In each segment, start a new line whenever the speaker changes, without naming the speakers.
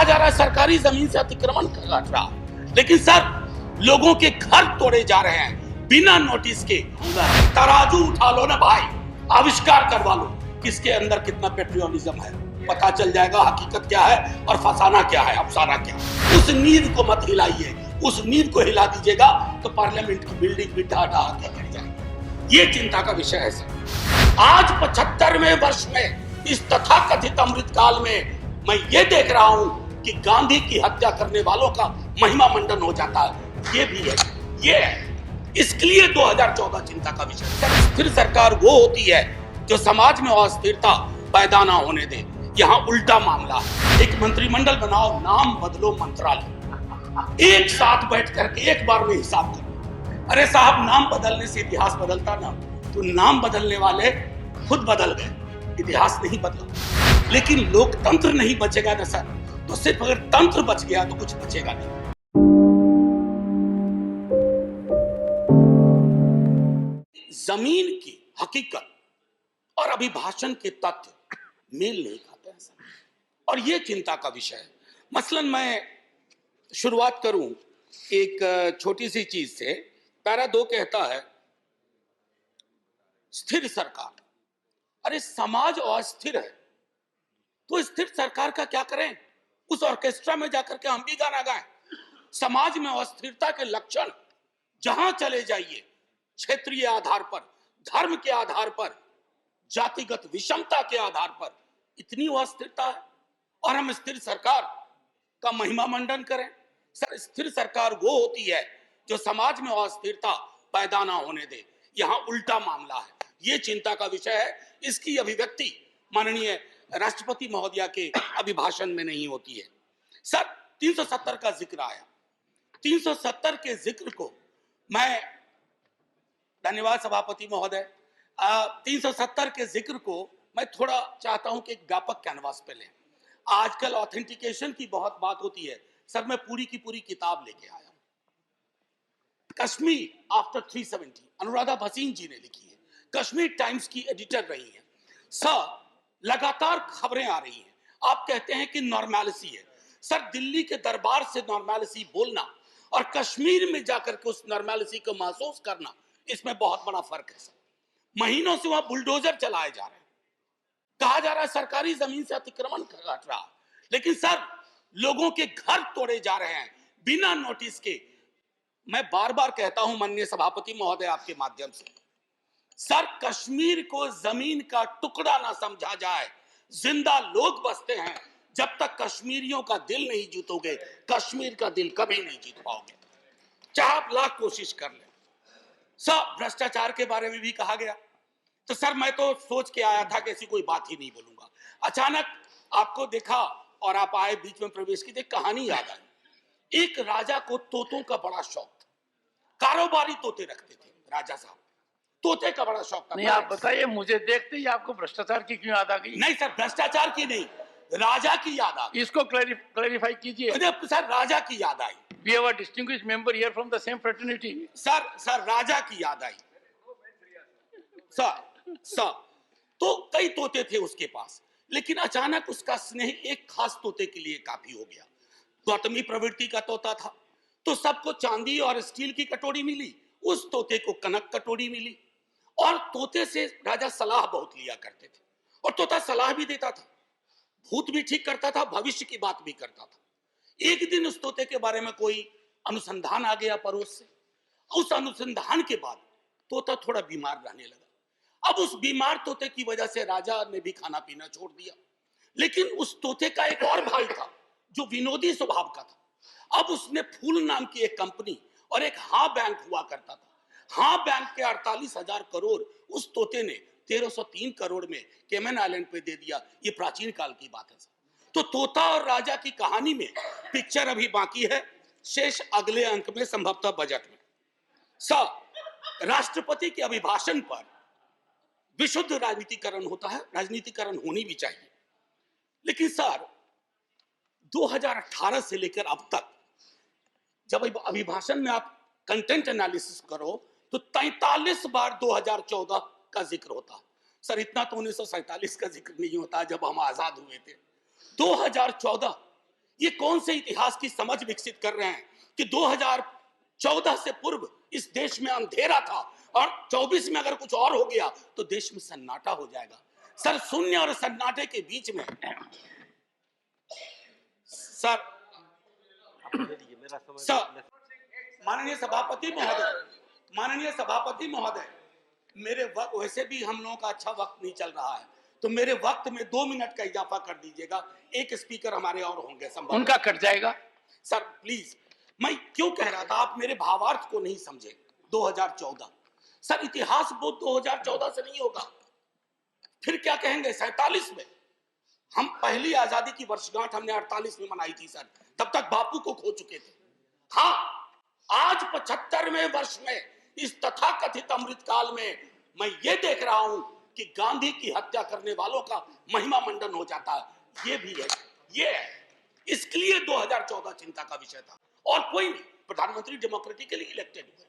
जा रहा है सरकारी जमीन से अतिक्रमण कर रहा, लेकिन सर लोगों के घर तोड़े जा रहे हैं बिना नोटिस के। तराजू उठा लो ना भाई, आविष्कार करवा लो किसके अंदर कितना पेट्रियोटिज्म है, पता चल जाएगा हकीकत क्या है और फसाना क्या है, अफसाना क्या है। उस नींद को मत हिलाइए, उस नींद को हिला दीजिएगा तो पार्लियामेंट की बिल्डिंग भी ढा ढा के गिर जाएगी। ये चिंता का विषय है सर। आज 75वें वर्ष में इस तथाकथित अमृतकाल में मैं ये देख रहा हूं कि गांधी की हत्या करने वालों का महिमा मंडन हो जाता है। ये भी है, ये है। इसके लिए 2014 चिंता का विषय। स्थिर सरकार वो होती है जो समाज में अस्थिरता पैदा ना होने दे। यहाँ उल्टा मामला है। एक मंत्रिमंडल बनाओ, नाम बदलो मंत्रालय, एक साथ बैठ करके एक बार में हिसाब करो। अरे साहब, नाम बदलने से इतिहास बदलता ना, तो नाम बदलने वाले खुद बदल गए, इतिहास नहीं बदला। लेकिन लोकतंत्र नहीं बचेगा ना सर, तो सिर्फ अगर तंत्र बच गया तो कुछ बचेगा नहीं। जमीन की हकीकत और अभिभाषण के तथ्य मेल नहीं खाते हैं सर, और ये चिंता का विषय है। मसलन मैं शुरुआत करूं एक छोटी सी चीज से। पैरा 2 कहता है स्थिर सरकार। अरे समाज अस्थिर है तो स्थिर सरकार का क्या करें? उस ऑर्केस्ट्रा में जाकर के हम भी गाना गाएं। समाज में अस्थिरता के लक्षण जहां चले जाइए, क्षेत्रीय आधार पर, धर्म के आधार पर, जातिगत विषमता के आधार पर इतनी अस्थिरता है और हम स्थिर सरकार का महिमा मंडन करें। सर, स्थिर सरकार वो होती है जो समाज में अस्थिरता पैदा ना होने दे। यहाँ उल्टा मामला है। ये चिंता का विषय है। इसकी अभिव्यक्ति माननीय राष्ट्रपति महोदया के अभिभाषण में नहीं होती है। सर, 370 का जिक्र आया। 370 के जिक्र को मैं, धन्यवाद सभापति महोदय, 370 के जिक्र को मैं थोड़ा चाहता हूं कि एक व्यापक कैनवास पे लें। आजकल ऑथेंटिकेशन की बहुत बात होती है सर। मैं पूरी की पूरी किताब लेके आया हूं, कश्मीर आफ्टर 370, अनुराधा भसीन जी ने लिखी है। कश्मीर टाइम्स की एडिटर रही है सर। लगातार खबरें आ रही हैं। आप कहते हैं कि नॉर्मैलिसी है सर। दिल्ली के दरबार से नॉर्मैलिसी बोलना और कश्मीर में जाकर के उस नॉर्मैलिसी को महसूस करना, इसमें बहुत बड़ा फर्क है सर। महीनों से वहां बुलडोजर चलाए जा रहे हैं। कहा जा रहा है सरकारी जमीन से अतिक्रमण कर रहा, लेकिन सर लोगों के घर तोड़े जा रहे हैं बिना नोटिस के। मैं बार बार कहता हूं माननीय सभापति महोदय आपके माध्यम से, सर कश्मीर को जमीन का टुकड़ा ना समझा जाए। जिंदा लोग बसते हैं। जब तक कश्मीरियों का दिल नहीं जीतोगे, कश्मीर का दिल कभी नहीं जीत पाओगे, चाहे आप लाख कोशिश कर लें। सर, भ्रष्टाचार के बारे में भी कहा गया। तो सर मैं तो सोच के आया था कि ऐसी कोई बात ही नहीं बोलूंगा। अचानक आपको देखा और आप आए, बीच में प्रवेश की, कहानी याद आई। एक राजा को तोतों का बड़ा शौक था। कारोबारी तोते रखते थे राजा साहब, तोते का बड़ा शौक था।
नहीं, आप बताइए, मुझे देखते ही आपको भ्रष्टाचार की क्यों याद आ गई?
नहीं सर, भ्रष्टाचार की नहीं, राजा की याद आ गई।
इसको क्लैरिफाई कीजिए।
सर राजा की याद आई।
We have a distinguished member here from the same fraternity.
Sir Raja की याद आई। सर तो कई तोते थे उसके पास, लेकिन अचानक उसका स्नेह एक खास तोते के लिए काफी हो गया। गौतमी प्रवृत्ति का तोता था, तो सबको चांदी और स्टील की कटोरी मिली, उस तोते को कनक कटोरी मिली। और तोते से राजा सलाह बहुत लिया करते थे, और तोता सलाह भी देता था, भूत भी ठीक करता था, भविष्य की बात भी करता था। एक दिन उस तोते के बारे में कोई अनुसंधान आ गया पड़ोस से। उस अनुसंधान के बाद तोता थोड़ा बीमार रहने लगा। अब उस बीमार तोते की वजह से राजा ने भी खाना पीना छोड़ दिया। लेकिन उस तोते का एक और भाई था जो विनोदी स्वभाव का था। अब उसने फूल नाम की एक कंपनी और एक हाँ बैंक हुआ करता था। हाँ बैंक के 48,000 करोड़ उस तोते ने 1303 करोड़ में केमन आइलैंड पे दे दिया। ये प्राचीन काल की बात है। तो तोता और राजा की कहानी में पिक्चर अभी बाकी है, शेष अगले अंक में, संभवतः बजट में। सर, राष्ट्रपति के अभिभाषण पर विशुद्ध राजनीतिकरण होता है, राजनीतिकरण होनी भी चाहिए। लेकिन सर 2018 से लेकर अब तक जब अभिभाषण में आप कंटेंट एनालिसिस करो तो 43 बार 2014 का जिक्र होता है। सर इतना तो 1947 का जिक्र नहीं होता जब हम आजाद हुए थे। 2014 ये कौन से इतिहास की समझ विकसित कर रहे हैं कि 2014 से पूर्व इस देश में अंधेरा था और 24 में अगर कुछ और हो गया तो देश में सन्नाटा हो जाएगा। सर, शून्य और सन्नाटे के बीच में सर माननीय सभापति महोदय, मेरे वक्त वैसे भी हम लोगों का अच्छा वक्त नहीं चल रहा है, तो मेरे वक्त में 2 मिनट का इजाफा कर दीजिएगा। एक स्पीकर हमारे और होंगे,
उनका कट जाएगा।
सर प्लीज, मैं क्यों कह रहा था, आप मेरे भावार्थ को नहीं समझे। 2014 सर, इतिहास बोध 2014 से नहीं होगा। फिर क्या कहेंगे 47 में? हम पहली आजादी की वर्षगांठ हमने 48 में मनाई थी सर, तब तक बापू को खो चुके थे। हाँ, आज 75वें वर्ष में इस तथाकथित अमृतकाल में मैं ये देख रहा हूं कि गांधी की हत्या करने वालों का महिमा मंडन हो जाता है। ये भी है, ये है। इसलिए 2014 चिंता का विषय था। और कोई नहीं, प्रधानमंत्री डेमोक्रेटिकली इलेक्टेड हुए,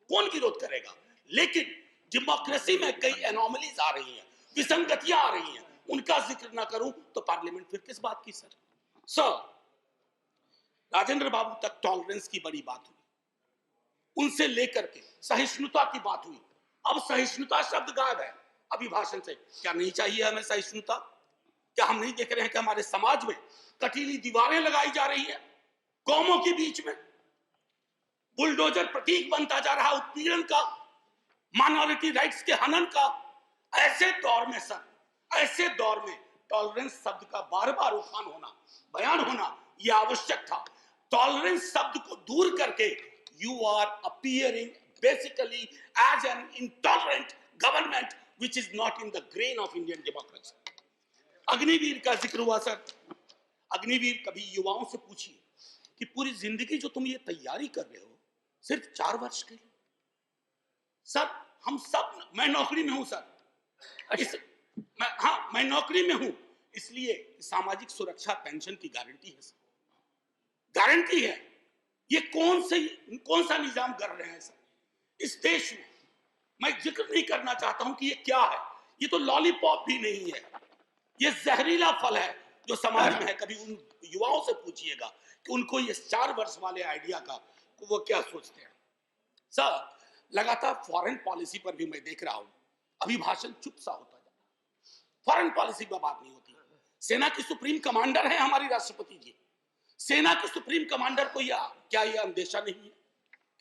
कौन विरोध करेगा? लेकिन डेमोक्रेसी में कई एनोमलीज आ रही हैं, विसंगतियां आ रही हैं, उनका जिक्र ना करूं तो पार्लियामेंट फिर किस बात की सर? राजेंद्र बाबू तक टॉलरेंस की बड़ी बात हुई, उनसे लेकर के सहिष्णुता की बात हुई। अब सहिष्णुता शब्द गायब है अभिभाषण से। क्या नहीं चाहिए हमें सहिष्णुता? क्या हम नहीं देख रहे हैं कि हमारे समाज में कटीली दीवारें लगाई जा रही है कौमों के बीच में? बुलडोजर प्रतीक बनता जा रहा उत्पीड़न का, माइनॉरिटी राइट्स के हनन का। ऐसे दौर में सर, ऐसे दौर में टॉलरेंस शब्द का बार बार उठान होना, बयान होना यह आवश्यक था। टॉलरेंस शब्द को दूर करके you are appearing basically as an intolerant government which is not in the grain of Indian democracy. Agniveer का जिक्र हुआ सर। अग्निवीर, कभी युवाओं से पूछिए कि पूरी जिंदगी जो तुम ये तैयारी कर रहे हो सिर्फ 4 वर्ष के लिए। सर हम सब, मैं नौकरी में हूं सर, मैं नौकरी में हूं, इसलिए सामाजिक सुरक्षा पेंशन की गारंटी है सर, गारंटी है। ये कौन सा निजाम कर रहे हैं सर इस देश में? मैं जिक्र नहीं करना चाहता हूं कि ये क्या है। ये तो लॉलीपॉप भी नहीं है, ये जहरीला फल है जो समाज में है। कभी उन युवाओं से पूछिएगा कि उनको ये 4 वर्ष वाले आइडिया का वो क्या सोचते हैं। सर, लगातार फॉरेन पॉलिसी पर भी मैं देख रहा हूं अभिभाषण चुप सा होता जा रहा। फॉरेन पॉलिसी पर बात नहीं होती। सेना की सुप्रीम कमांडर है हमारी राष्ट्रपति जी। सेना के सुप्रीम कमांडर को क्या यह अंदेशा नहीं है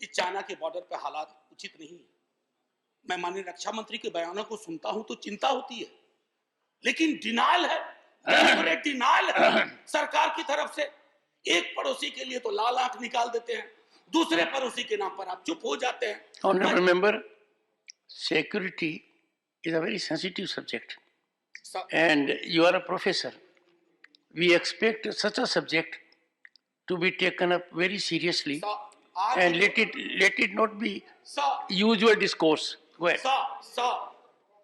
कि चाइना के बॉर्डर पर हालात उचित नहीं है? मैं माननीय रक्षा मंत्री के बयानों को सुनता हूं तो चिंता होती है, लेकिन डिनायल है, डिनायल है सरकार की तरफ से। एक पड़ोसी के लिए तो लाल आंख निकाल देते हैं, दूसरे पड़ोसी के नाम पर आप चुप हो जाते हैं।
Honorable member, security is a very sensitive subject, and you are a professor. We expect such a subject to be taken up very seriously, and let it not be usual discourse. Go ahead.
Sir,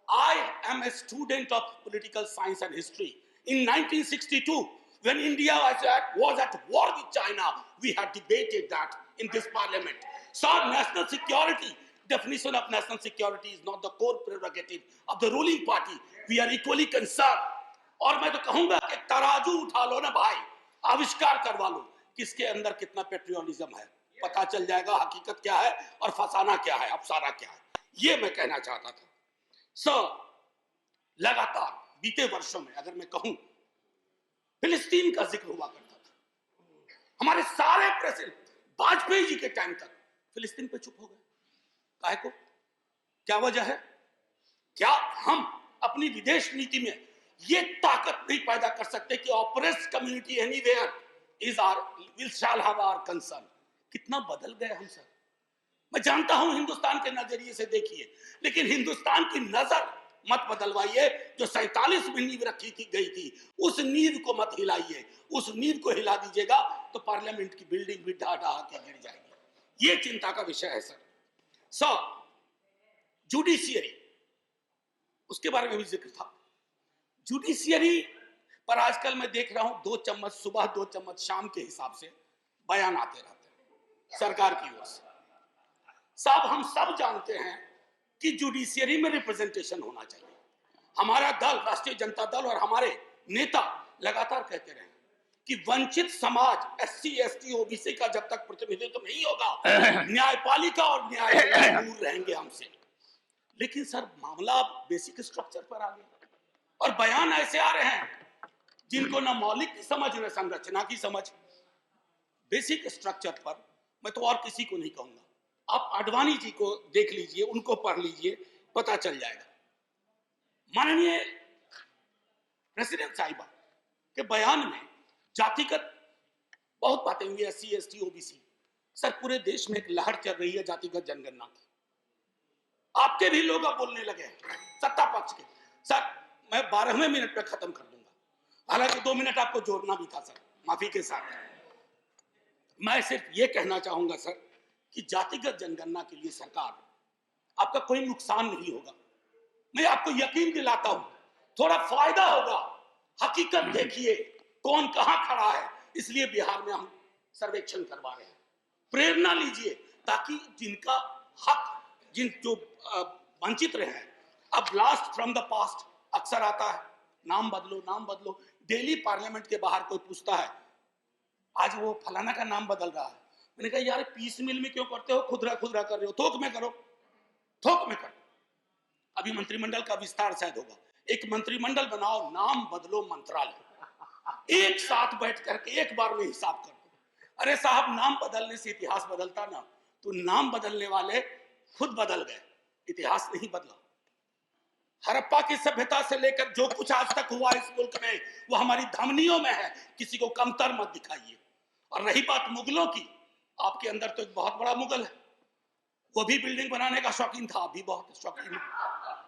I am a student of political science and history. In 1962, when India was at war with China, we had debated that in this parliament. So national security, definition of national security is not the core prerogative of the ruling party. We are equally concerned. और मैं तो कहूंगा कि तराजू उठा लो ना भाई, आविष्कार करवा लो किसके अंदर कितना पेट्रियोटिज्म है, पता चल जाएगा हकीकत क्या है और फसाना क्या है, अफसाना क्या है। ये मैं कहना चाहता था। लगातार बीते वर्षों में अगर मैं कहूं, फिलिस्तीन का जिक्र हुआ करता था। हमारे सारे प्रेसिडेंट वाजपेयी जी के टाइम तक फिलिस्तीन पे चुप हो गए। काहे को? क्या वजह है? क्या हम अपनी विदेश नीति में ये ताकत नहीं पैदा कर सकते कि oppressed community anywhere will shall have our concern? कितना बदल गए हम सब। मैं जानता हूं हिंदुस्तान के नजरिए से देखिए, लेकिन हिंदुस्तान की नजर मत बदलवाइए। जो 47 में नींव रखी गई थी, उस नींव को मत हिलाइए। उस नींव को हिला दीजिएगा तो पार्लियामेंट की बिल्डिंग भी ढा ढा के गिर जाएगी। ये चिंता का विषय है सर। जुडिशियरी, उसके बारे में भी जिक्र था। जुडिशियरी पर आजकल मैं देख रहा हूं 2 चम्मच सुबह 2 चम्मच शाम के हिसाब से बयान आते रहते हैं सरकार की ओर से। साहब, हम सब जानते हैं कि जुडिशियरी में रिप्रेजेंटेशन होना चाहिए। हमारा दल, राष्ट्रीय जनता दल और हमारे नेता लगातार कहते रहे कि वंचित समाज एससी एसटी ओबीसी का जब तक प्रतिनिधित्व नहीं होगा, न्यायपालिका और न्याय दूर रहेंगे हमसे। लेकिन सर मामला अब बेसिक स्ट्रक्चर पर आ गया और बयान ऐसे आ रहे हैं जिनको न मौलिक की समझ न संरचना की समझ। बेसिक स्ट्रक्चर पर मैं तो और किसी को नहीं कहूंगा, आप आडवाणी जी को देख लीजिए, उनको पढ़ लीजिए, पता चल जाएगा। माननीय प्रेसिडेंट साहिबा के बयान में जातिगत बहुत बातें हुई, एससी एसटी ओबीसी। सर पूरे देश में एक लहर चल रही है जातिगत जनगणना की। आपके भी लोग अब बोलने लगे हैं, सत्ता पक्ष के। सर मैं 12वें मिनट पे खत्म कर दूंगा, हालांकि 2 मिनट आपको जोड़ना भी था सर, माफी के साथ। मैं सिर्फ ये कहना चाहूंगा सर कि जातिगत जनगणना के लिए सरकार आपका कोई नुकसान नहीं होगा। मैं आपको यकीन दिलाता हूं, थोड़ा फायदा होगा। हकीकत देखिए कौन कहां खड़ा है, इसलिए बिहार में हम सर्वेक्षण करवा रहे हैं। प्रेरणा लीजिए ताकि जिनका हक, जो वंचित रहे हैं, अब ब्लास्ट फ्रॉम द पास्ट अक्सर आता है, नाम बदलो नाम बदलो। डेली पार्लियामेंट के बाहर कोई पूछता है आज वो फलाना का नाम बदल रहा है। मैंने कहा यार पीस मिल में क्यों करते हो, खुदरा खुदरा कर रहे हो, थोक में करो, थोक में करो। अभी मंत्रिमंडल का विस्तार शायद होगा, एक मंत्रिमंडल बनाओ, नाम बदलो मंत्रालय, एक साथ बैठ करके एक बार में हिसाब कर दो। अरे साहब नाम बदलने से इतिहास बदलता ना, तो नाम बदलने वाले खुद बदल गए, इतिहास नहीं बदला। हड़प्पा की सभ्यता से लेकर जो कुछ आज तक हुआ इस मुल्क में वो हमारी धमनियों में है, किसी को कमतर मत दिखाइए। और रही बात मुगलों की, आपके अंदर तो एक बहुत बड़ा मुगल है, वो भी बिल्डिंग बनाने का शौकीन था, अभी बहुत शौकीन है।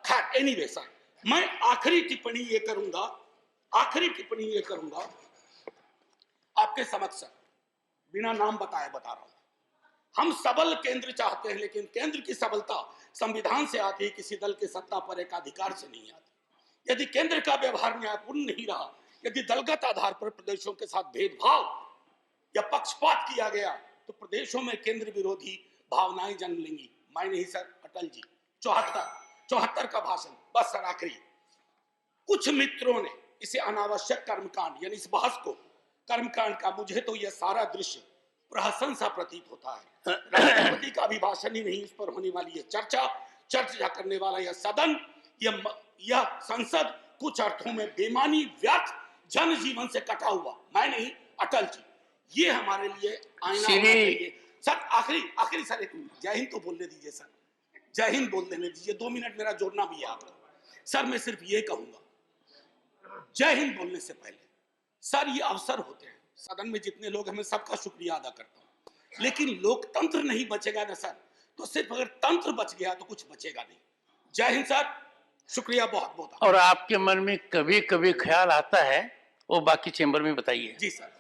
खैर एनीवे सर, मैं आखिरी टिप्पणी ये करूंगा आपके समक्ष सर, बिना नाम बताए बता रहा हूं। हम सबल केंद्र चाहते हैं, लेकिन केंद्र की सबलता संविधान से आती है, किसी दल के सत्ता पर एक अधिकार से नहीं आती। यदि केंद्र का व्यवहार न्यायपूर्ण नहीं रहा, यदि दलगत आधार पर प्रदेशों के साथ भेदभाव या पक्षपात किया गया, तो प्रदेशों में केंद्र विरोधी भावनाएं जन्म लेंगी। मैं नहीं सर, अटल जी 74 का भाषण। बस सर आखिरी, कुछ मित्रों ने इसे अनावश्यक कर्मकांड, यानी इस बहस को कर्मकांड का, मुझे तो यह सारा दृश्य प्रहसन सा प्रतीत होता है। राष्ट्रपति का अभिभाषण ही नहीं, इस पर होने वाली यह चर्चा करने वाला यह सदन, यह संसद कुछ अर्थों में बेमानी, व्यर्थ, जनजीवन से कटा हुआ, मैं नहीं अटल जी, ये हमारे लिए आईना होना चाहिए। सर आखिरी सर, एक जय हिंद तो बोलने दीजिए सर, जय हिंद बोल देने दीजिए, 2 मिनट मेरा जोड़ना भी है आपको। सर मैं सिर्फ ये कहूंगा, जय हिंद बोलने से पहले सर ये अवसर होते हैं, सदन में जितने लोग हैं मैं सबका शुक्रिया अदा करता हूं, लेकिन लोकतंत्र नहीं बचेगा ना सर, तो सिर्फ अगर तंत्र बच गया तो कुछ बचेगा नहीं। जय हिंद सर, शुक्रिया बहुत बहुत।
और आपके मन में कभी कभी ख्याल आता है वो बाकी चेंबर में बताइए।
जी सर।